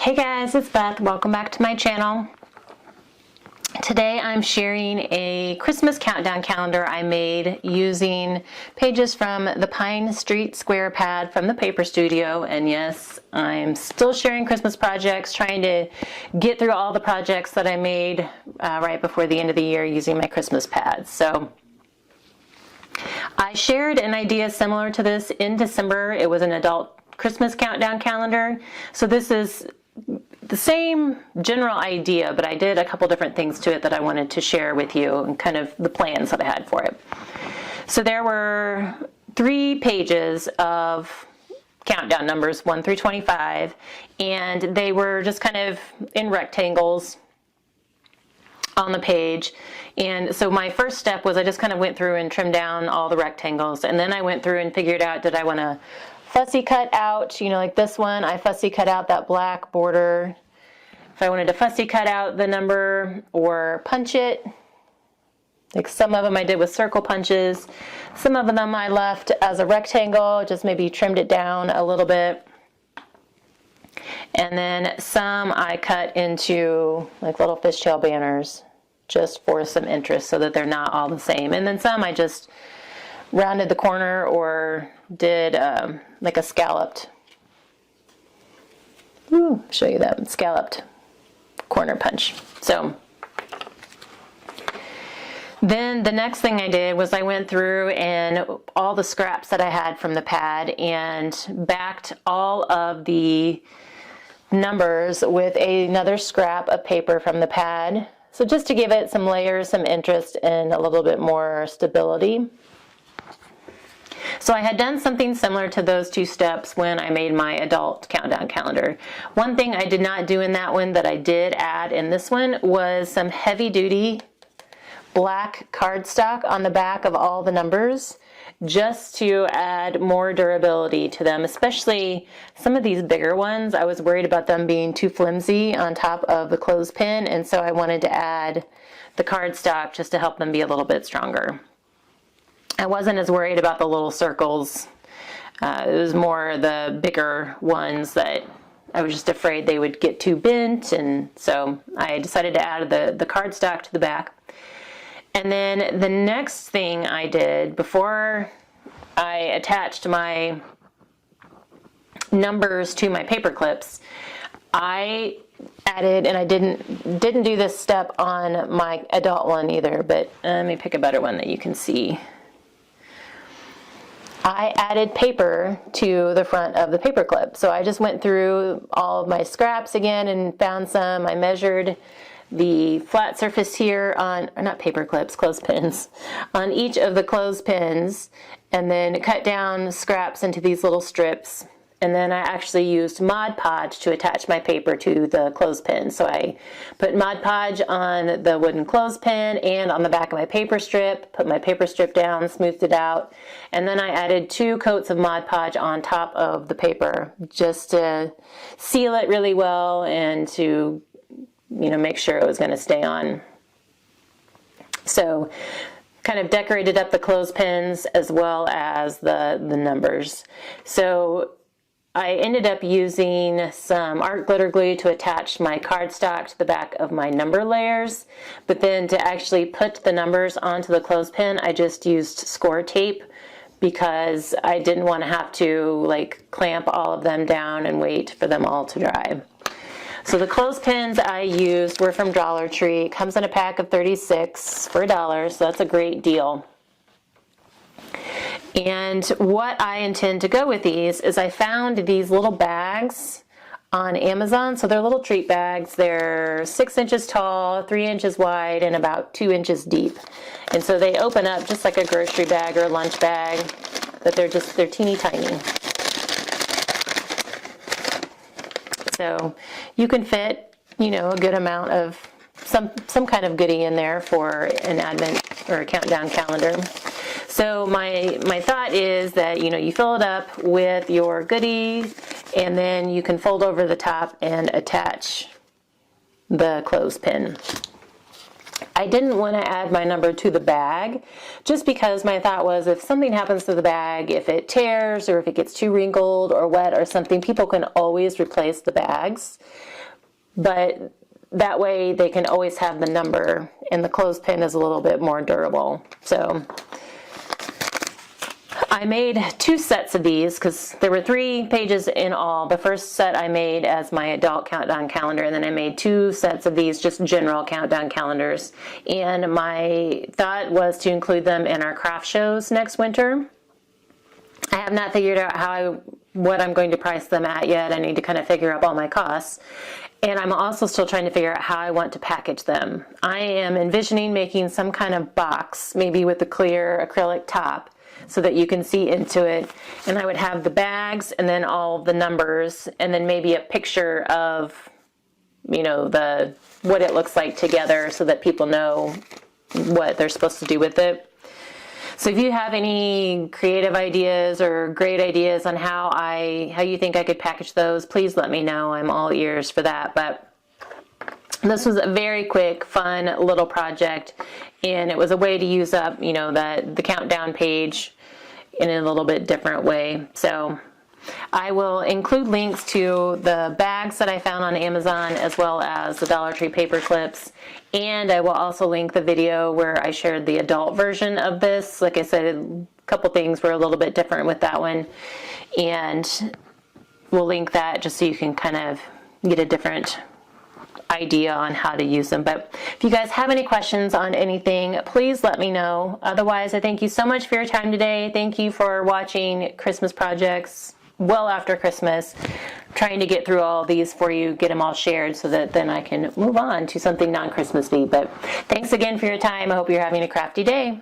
Hey guys, it's Beth. Welcome back to my channel. Today I'm sharing a Christmas countdown calendar I made using pages from the Pine Street Square pad from the Paper Studio. And yes, I'm still sharing Christmas projects, trying to get through all the projects that I made right before the end of the year using my Christmas pads. So I shared an idea similar to this in December. It was an adult Christmas countdown calendar. So this is the same general idea, but I did a couple different things to it that I wanted to share with you and kind of the plans that I had for it. So there were 3 pages of countdown numbers 1 through 25, and they were just kind of in rectangles on the page. And so my first step was I just kind of went through and trimmed down all the rectangles, and then I went through and figured out, did I want to fussy cut out, like this one, I fussy cut out that black border. If I wanted to fussy cut out the number or punch it, like some of them I did with circle punches. Some of them I left as a rectangle, just maybe trimmed it down a little bit. And then some I cut into like little fishtail banners just for some interest so that they're not all the same. And then some I just rounded the corner or did like a scalloped, show you that, scalloped corner punch. So then the next thing I did was I went through and all the scraps that I had from the pad and backed all of the numbers with another scrap of paper from the pad. So just to give it some layers, some interest, and a little bit more stability. So I had done something similar to those 2 steps when I made my adult countdown calendar. One thing I did not do in that one that I did add in this one was some heavy duty black cardstock on the back of all the numbers, just to add more durability to them, especially some of these bigger ones. I was worried about them being too flimsy on top of the clothespin, and so I wanted to add the cardstock just to help them be a little bit stronger. I wasn't as worried about the little circles. It was more the bigger ones that I was just afraid they would get too bent, and so I decided to add the cardstock to the back. And then the next thing I did before I attached my numbers to my paper clips, I added, and I didn't do this step on my adult one either, but let me pick a better one that you can see. I added paper to the front of the paper clip. So I just went through all of my scraps again and found some. I measured the flat surface here on, or not paper clips, clothespins, on each of the clothespins, and then cut down scraps into these little strips. And then I actually used Mod Podge to attach my paper to the clothespin. So I put Mod Podge on the wooden clothespin and on the back of my paper strip, put my paper strip down, smoothed it out, and then I added 2 coats of Mod Podge on top of the paper just to seal it really well and to, make sure it was going to stay on. So kind of decorated up the clothespins as well as the numbers. So I ended up using some art glitter glue to attach my cardstock to the back of my number layers, but then to actually put the numbers onto the clothespin, I just used score tape because I didn't want to have to clamp all of them down and wait for them all to dry. So the clothespins I used were from Dollar Tree. It comes in a pack of 36 for $1, so that's a great deal. And what I intend to go with these is I found these little bags on Amazon. So they're little treat bags. They're 6 inches tall, 3 inches wide, and about 2 inches deep. And so they open up just like a grocery bag or a lunch bag, but they're teeny tiny. So you can fit, a good amount of some kind of goodie in there for an advent or a countdown calendar. So my thought is that, you fill it up with your goodies, and then you can fold over the top and attach the clothespin. I didn't want to add my number to the bag just because my thought was if something happens to the bag, if it tears or if it gets too wrinkled or wet or something, people can always replace the bags. But that way they can always have the number, and the clothespin is a little bit more durable. So I made 2 sets of these because there were 3 pages in all. The first set I made as my adult countdown calendar, and then I made 2 sets of these just general countdown calendars. And my thought was to include them in our craft shows next winter. I have not figured out what I'm going to price them at yet. I need to kind of figure out all my costs. And I'm also still trying to figure out how I want to package them. I am envisioning making some kind of box, maybe with a clear acrylic top, so that you can see into it. And I would have the bags and then all the numbers and then maybe a picture of, what it looks like together so that people know what they're supposed to do with it. So if you have any creative ideas or great ideas on how you think I could package those, please let me know. I'm all ears for that. But this was a very quick, fun little project, and it was a way to use up, the countdown page in a little bit different way. So I will include links to the bags that I found on Amazon as well as the Dollar Tree paper clips, and I will also link the video where I shared the adult version of this. Like I said, a couple things were a little bit different with that one, and we'll link that just so you can kind of get a different idea on how to use them. But if you guys have any questions on anything, please let me know. Otherwise, I thank you so much for your time today. Thank you for watching Christmas projects well after Christmas. Trying to get through all these for you, get them all shared so that then I can move on to something non-Christmassy. But thanks again for your time. I hope you're having a crafty day.